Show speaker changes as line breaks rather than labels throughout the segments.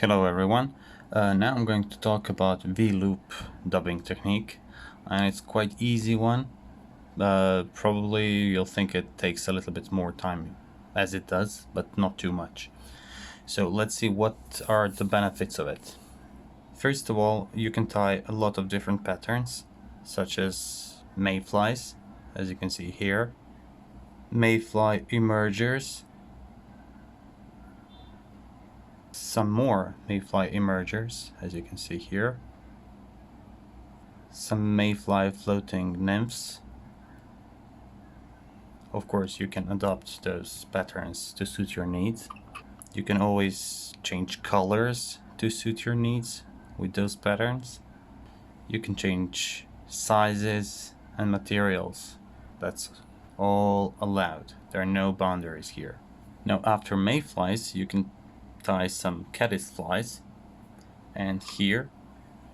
Hello everyone. Now I'm going to talk about V-loop dubbing technique, and it's quite easy one. Probably you'll think it takes a little bit more time, as it does, but not too much. So let's see what are the benefits of it. First of all, you can tie a lot of different patterns, such as mayflies, as you can see here, mayfly emergers, some more mayfly emergers, as you can see here, some mayfly floating nymphs. Of course, you can adapt those patterns to suit your needs. You can always change colors to suit your needs with those patterns. You can change sizes and materials. That's all allowed. There are no boundaries here. Now, after mayflies, you can tie some caddisflies, and here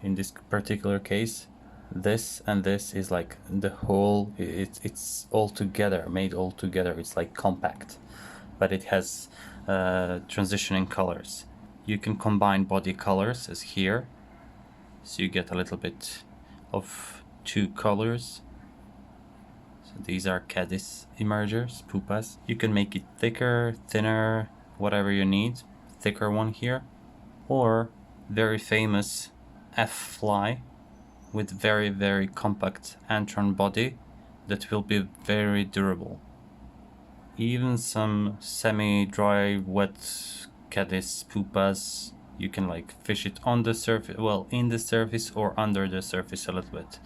in this particular case, this and this is like the whole, it's all together, made all together. It's like compact, but it has transitioning colors. You can combine body colors as here, so you get a little bit of two colors. So these are caddis emergers, pupas. You can make it thicker, thinner, whatever you need. Thicker one here, or very famous F-fly with very compact antron body that will be very durable. Even some semi-dry wet caddis pupas, you can like fish it on the surface, well, in the surface or under the surface a little bit,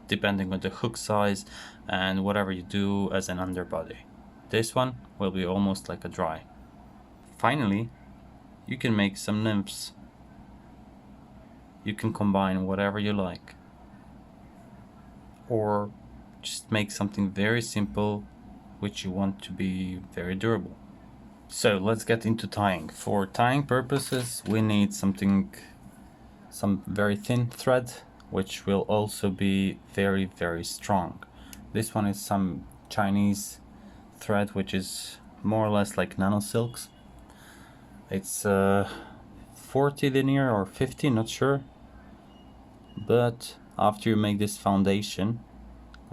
depending on the hook size and whatever you do as an underbody. This one will be almost like a dry. Finally, you can make some nymphs. You can combine whatever you like, or just make something very simple which you want to be very durable. So let's get into tying. For tying purposes, we need some very thin thread, which will also be very strong. This one is some Chinese thread, which is more or less like nano silks. It's 40 linear or 50, not sure. But after you make this foundation,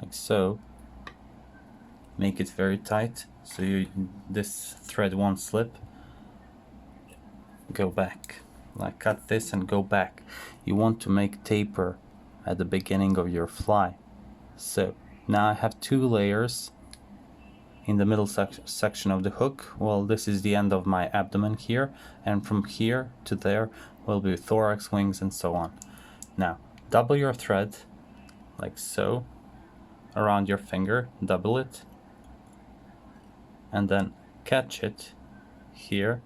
like so, make it very tight so this thread won't slip. Go back, like cut this and go back. You want to make taper at the beginning of your fly. So now I have two layers in the middle section of the hook. Well, this is the end of my abdomen here, and from here to there will be thorax, wings, and so on. Now double your thread like so around your finger, double it, and then catch it here,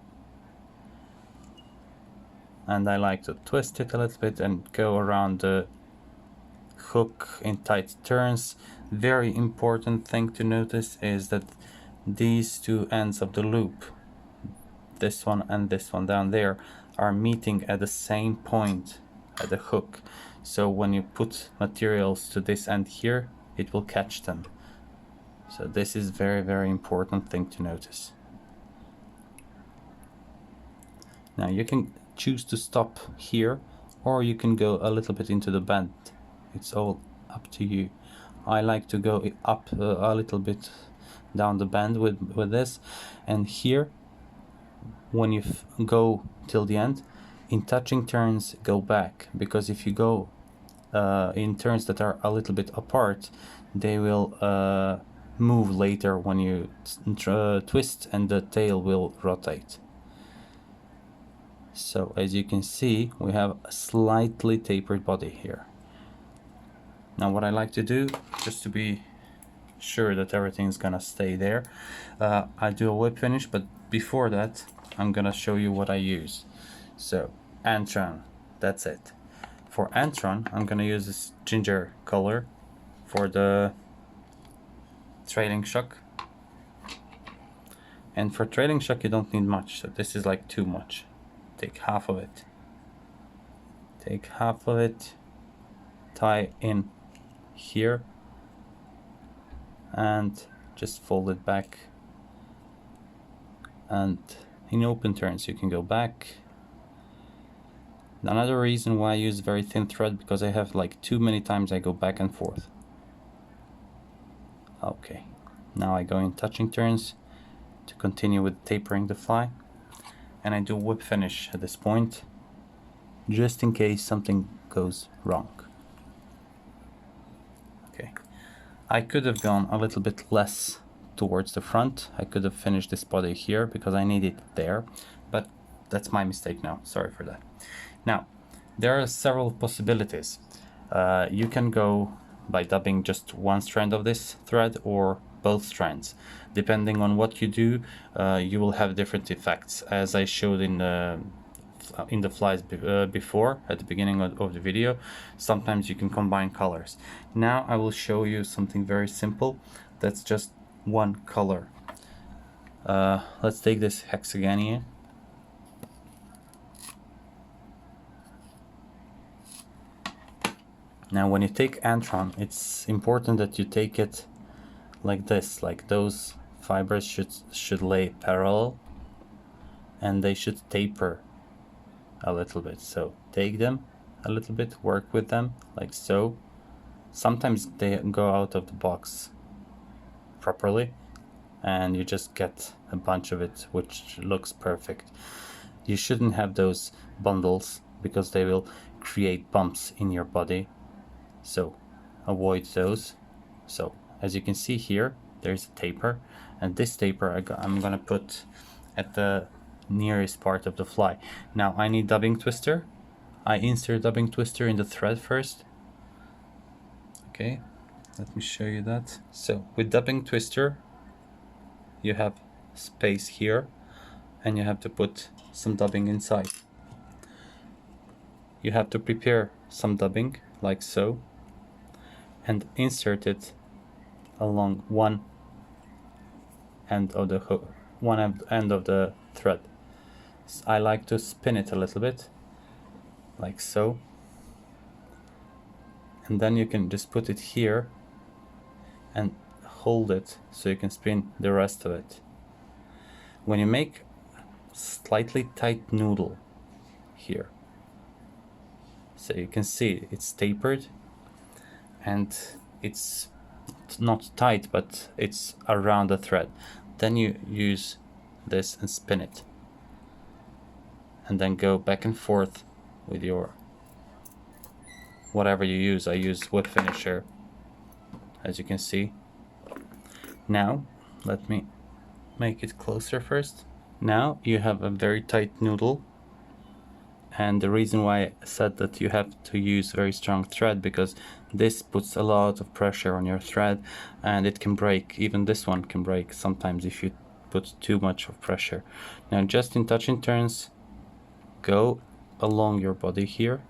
and I like to twist it a little bit and go around the hook in tight turns. Very important thing to notice is that these two ends of the loop, this one and this one down there, are meeting at the same point at the hook. So when you put materials to this end here, it will catch them. So this is very important thing to notice. Now you can choose to stop here, or you can go a little bit into the bend. It's all up to you. I like to go up a little bit down the bend with this, and here when you go till the end, in touching turns, go back, because if you go in turns that are a little bit apart, they will move later when you twist, and the tail will rotate. So as you can see, we have a slightly tapered body here. Now what I like to do, just to be sure that everything's gonna stay there, I do a whip finish, but before that I'm gonna show you what I use. So antron, that's it. For antron, I'm gonna use this ginger color for the trailing shock. And for trailing shock you don't need much, so this is like too much. Take half of it. Take half of it, tie in here, and just fold it back. And in open turns you can go back Another reason why I use very thin thread, because I have like too many times I go back and forth. Okay, now I go in touching turns to continue with tapering the fly, and I do whip finish at this point, just in case something goes wrong. Okay, I could have gone a little bit less towards the front. I could have finished this body here because I need it there, but that's my mistake now. Sorry for that. Now, there are several possibilities. You can go by dubbing just one strand of this thread or both strands. Depending on what you do, you will have different effects, as I showed in the flies before at the beginning of the video. Sometimes you can combine colors. Now I will show you something very simple that's just one color. Let's take this hexagon here. Now when you take Antron, it's important that you take it like this, like those fibers should lay parallel and they should taper a little bit. So take them a little bit, work with them like so. Sometimes they go out of the box properly and you just get a bunch of it, which looks perfect. You shouldn't have those bundles because they will create bumps in your body. So avoid those. So as you can see here, there's a taper, and this taper I'm gonna put at the nearest part of the fly. Now I need dubbing twister. I insert dubbing twister in the thread first. Okay, let me show you that. So with dubbing twister, you have space here, and you have to put some dubbing inside. You have to prepare some dubbing like so, and insert it along one end of the thread. I like to spin it a little bit like so, and then you can just put it here and hold it so you can spin the rest of it. When you make slightly tight noodle here, so you can see it's tapered and it's not tight, but it's around the thread. Then you use this and spin it, and then go back and forth with your whatever you use. I use whip finisher, as you can see. Now let me make it closer first. Now you have a very tight noodle, and the reason why I said that you have to use very strong thread, because this puts a lot of pressure on your thread and it can break. Even this one can break sometimes if you put too much of pressure. Now just in touching turns, go along your body here.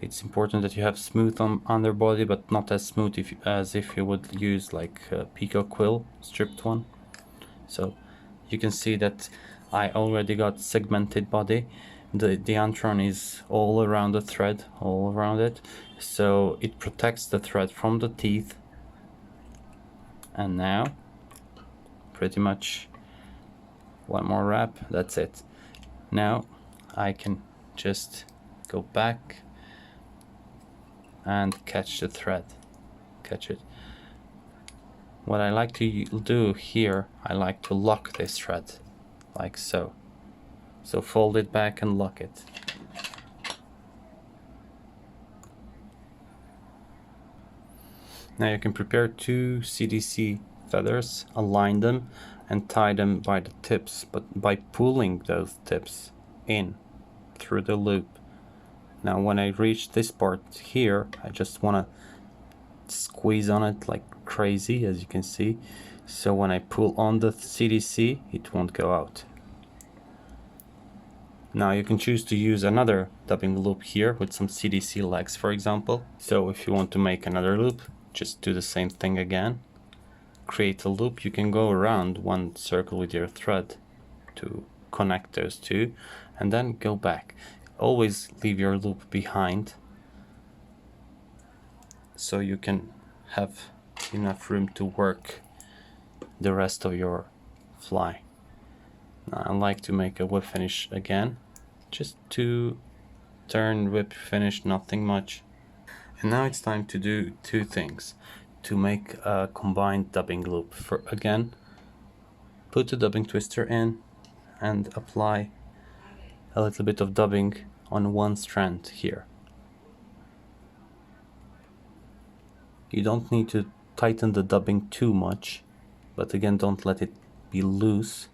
It's important that you have smooth underbody, but not as smooth as if you would use like a peacock quill stripped one. So you can see that I already got segmented body. The antron is all around the thread, all around it, so it protects the thread from the teeth. And now pretty much one more wrap, that's it. Now I can just go back and catch the thread, catch it. What I like to do here, I like to lock this thread like so. So fold it back and lock it. Now you can prepare 2 CDC feathers, align them and tie them by the tips, but by pulling those tips in through the loop. Now when I reach this part here, I just want to squeeze on it like crazy, as you can see. So when I pull on the CDC, it won't go out. Now you can choose to use another dubbing loop here with some CDC legs, for example. So if you want to make another loop, just do the same thing again. Create a loop. You can go around one circle with your thread to connect those two, and then go back. Always leave your loop behind so you can have enough room to work the rest of your fly. Now I like to make a whip finish again, just to turn, whip finish, nothing much. And now it's time to do two things to make a combined dubbing loop. For again, put the dubbing twister in and apply a little bit of dubbing on one strand here. You don't need to tighten the dubbing too much, but again, don't let it be loose.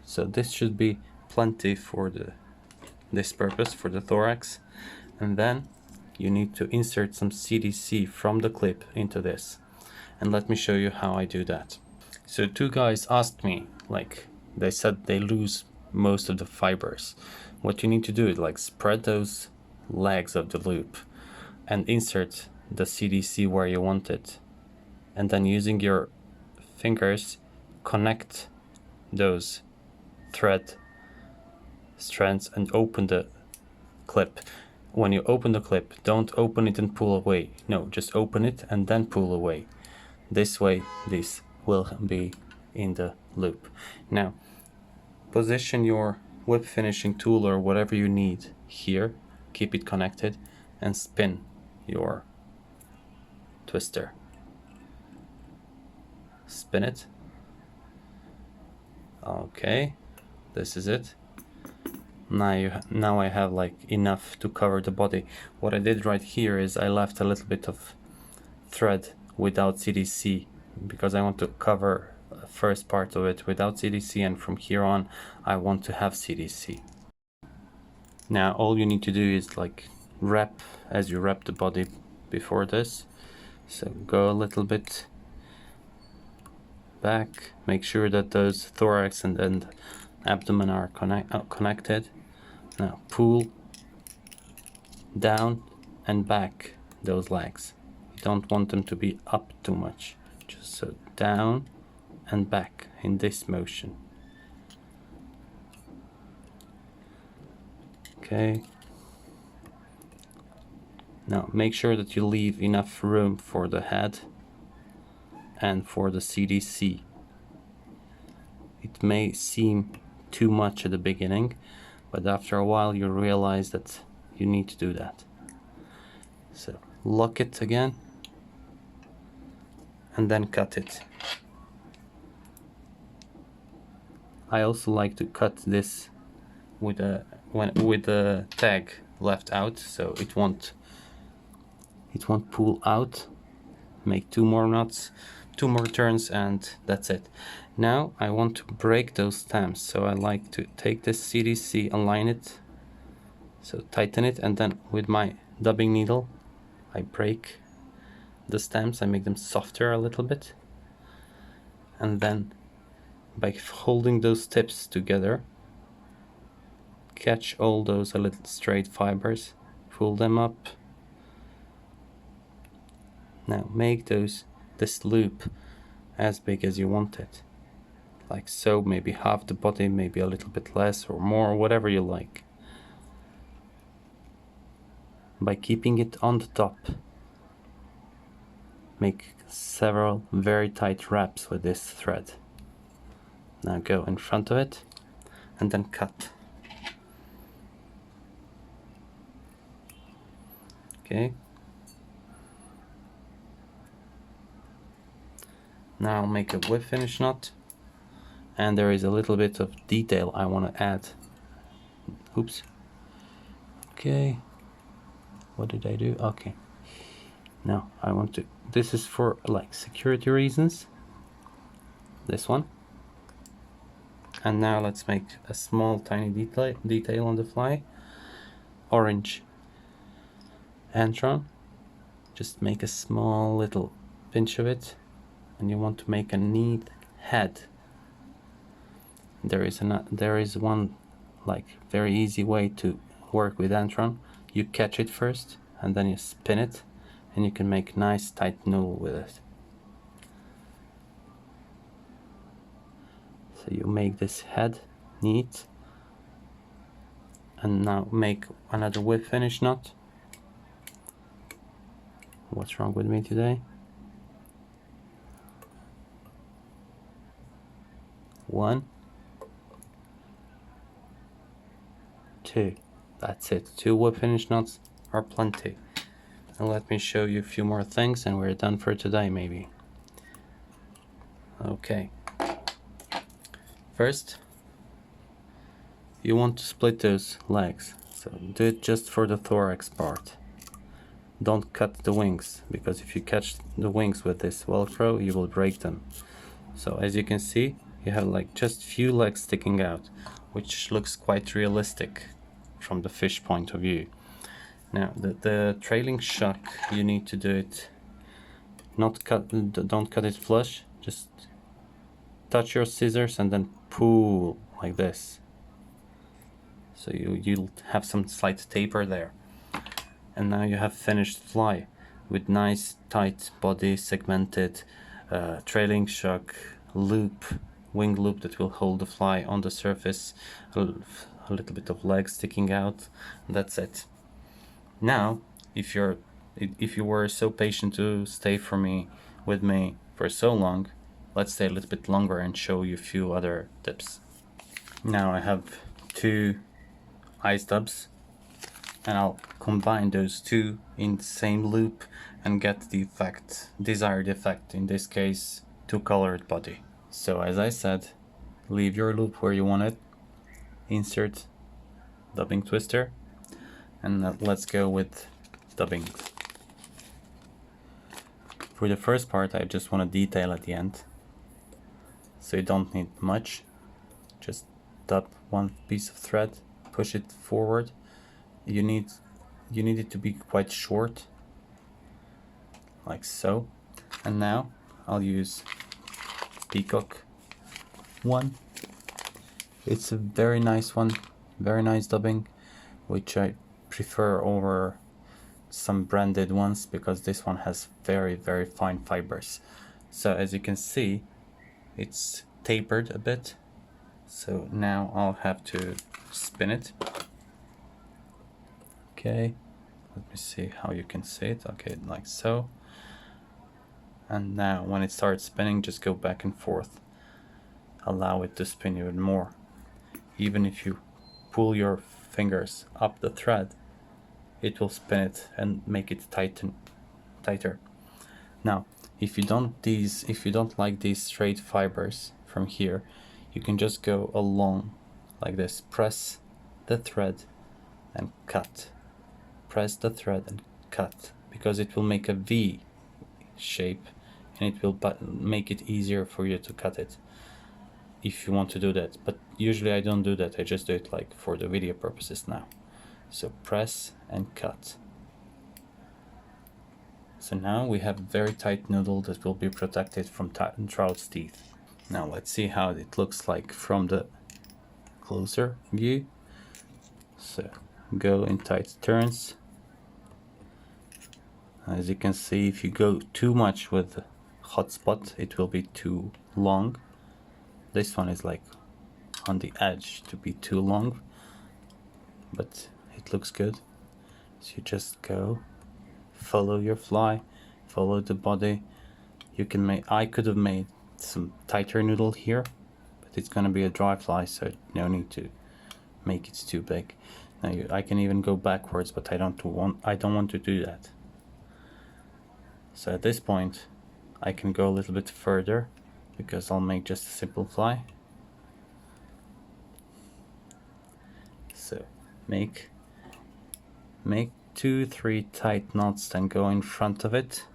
So this should be plenty for this purpose, for the thorax. And then you need to insert some CDC from the clip into this. And let me show you how I do that. So two guys asked me, like, they said they lose most of the fibers. What you need to do is like spread those legs of the loop and insert the CDC where you want it. And then using your fingers, connect those thread strands and open the clip. When you open the clip, don't open it and pull away. No, just open it and then pull away. This way, this will be in the loop. Now, position your whip finishing tool or whatever you need here, keep it connected, and spin your twister. Spin it. Okay, this is it. Now I have like enough to cover the body. What I did right here is I left a little bit of thread without CDC because I want to cover the first part of it without CDC, and from here on I want to have CDC. Now all you need to do is like wrap as you wrap the body before this. So go a little bit back, make sure that those thorax and abdomen are connected. Now pull down and back those legs. You don't want them to be up too much, just so down and back in this motion. Okay. Now make sure that you leave enough room for the head and for the CDC. It may seem too much at the beginning, but after a while you realize that you need to do that. So lock it again and then cut it. I also like to cut this with the tag left out, so it won't pull out. Make two more knots, two more turns, and that's it. Now I want to break those stamps, so I like to take this CDC, align it, so tighten it, and then with my dubbing needle I break the stamps. I make them softer a little bit, and then by holding those tips together, catch all those little straight fibers, pull them up. Now make this loop as big as you want it, like so, maybe half the body, maybe a little bit less or more, whatever you like. By keeping it on the top, make several very tight wraps with this thread. Now go in front of it and then cut. Okay. Now I'll make a whip finish knot, and there is a little bit of detail I want to add. Oops. Okay. What did I do? Okay. Now I want to, this is for like security reasons, this one. And now let's make a small tiny detail on the fly. Orange antron. Just make a small little pinch of it, and you want to make a neat head. There is one like very easy way to work with antron. You catch it first and then you spin it, and you can make nice tight noodle with it. So you make this head neat, and now make another whip finish knot. What's wrong with me today? One, 2. That's it. 2 whip finish knots are plenty. And let me show you a few more things and we're done for today maybe. Okay. First, you want to split those legs. So do it just for the thorax part. Don't cut the wings, because if you catch the wings with this Velcro, you will break them. So as you can see, you have like just few legs sticking out, which looks quite realistic from the fish point of view. Now the trailing shock, you need to do it don't cut it flush, just touch your scissors and then pull like this. So you'll have some slight taper there. And now you have finished fly with nice tight body, segmented trailing shock loop, wing loop that will hold the fly on the surface, a little bit of leg sticking out. That's it. Now, if you were so patient to stay with me for so long, let's stay a little bit longer and show you a few other tips. Now I have 2 eye stubs, and I'll combine those 2 in the same loop and get the desired effect, in this case 2-colored body. So as I said, leave your loop where you want it, insert dubbing twister, and let's go with dubbing. For the first part, I just want to detail at the end, so you don't need much. Just dub one piece of thread, push it forward. You need it to be quite short, like so. And now I'll use peacock one. It's a very nice one, very nice dubbing, which I prefer over some branded ones, because this one has very, very fine fibers. So as you can see, it's tapered a bit. So now I'll have to spin it. Okay, let me see how you can see it. Okay, like so. And now when it starts spinning, just go back and forth. Allow it to spin even more. Even if you pull your fingers up the thread, it will spin it and make it tighter. Now, if you don't like these straight fibers from here, you can just go along like this. Press the thread and cut. Press the thread and cut, because it will make a V shape and it will make it easier for you to cut it if you want to do that. But usually I don't do that, I just do it like for the video purposes now. So press and cut. So now we have a very tight noodle that will be protected from trout's teeth. Now let's see how it looks like from the closer view. So go in tight turns. As you can see, if you go too much with the hot spot, it will be too long. This one is like on the edge to be too long, but it looks good. So you just go, follow your fly, follow the body. You can I could have made some tighter noodle here, but it's gonna be a dry fly, so no need to make it too big. Now I can even go backwards, but I don't want to do that. So at this point I can go a little bit further, because I'll make just a simple fly. So make 2-3 tight knots, then go in front of it.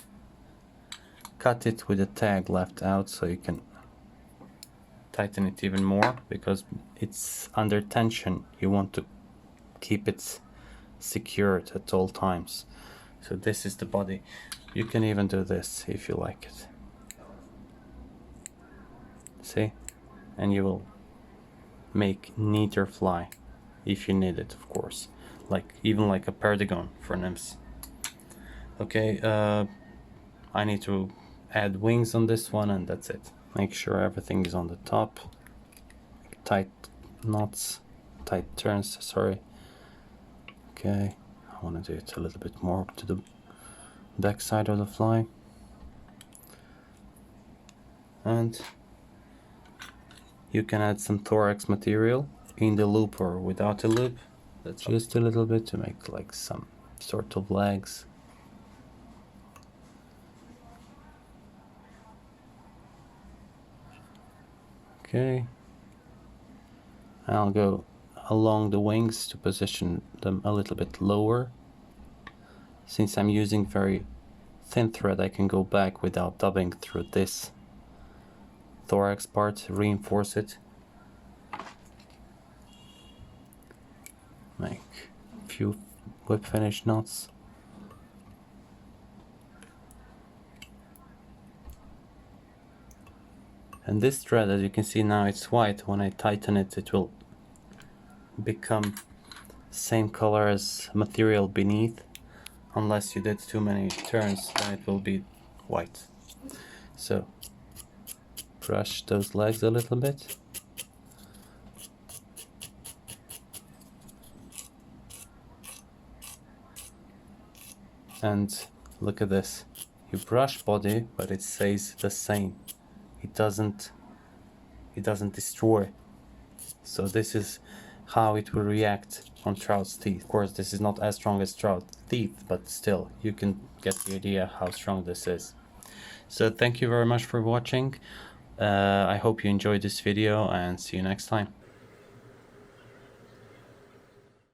Cut it with the tag left out, so you can tighten it even more, because it's under tension. You want to keep it secured at all times. So this is the body. You can even do this if you like it. See? And you will make neater fly if you need it, of course. Even like a perdigon for nymphs. Okay, I need to add wings on this one, and that's it. Make sure everything is on the top. Tight knots, tight turns, sorry. Okay, I want to do it a little bit more to the back side of the fly. And you can add some thorax material in the loop or without a loop. just a little bit to make like some sort of legs. Okay, I'll go along the wings to position them a little bit lower. Since I'm using very thin thread, I can go back without dubbing through this thorax part, reinforce it, make a few whip finish knots. And this thread, as you can see now, it's white. When I tighten it, it will become same color as material beneath. Unless you did too many turns, then it will be white. So brush those legs a little bit. And look at this. You brush body, but it stays the same. It doesn't destroy. So this is how it will react on trout's teeth. Of course, this is not as strong as trout teeth, but still, you can get the idea how strong this is. So thank you very much for watching. I hope you enjoyed this video and see you next time.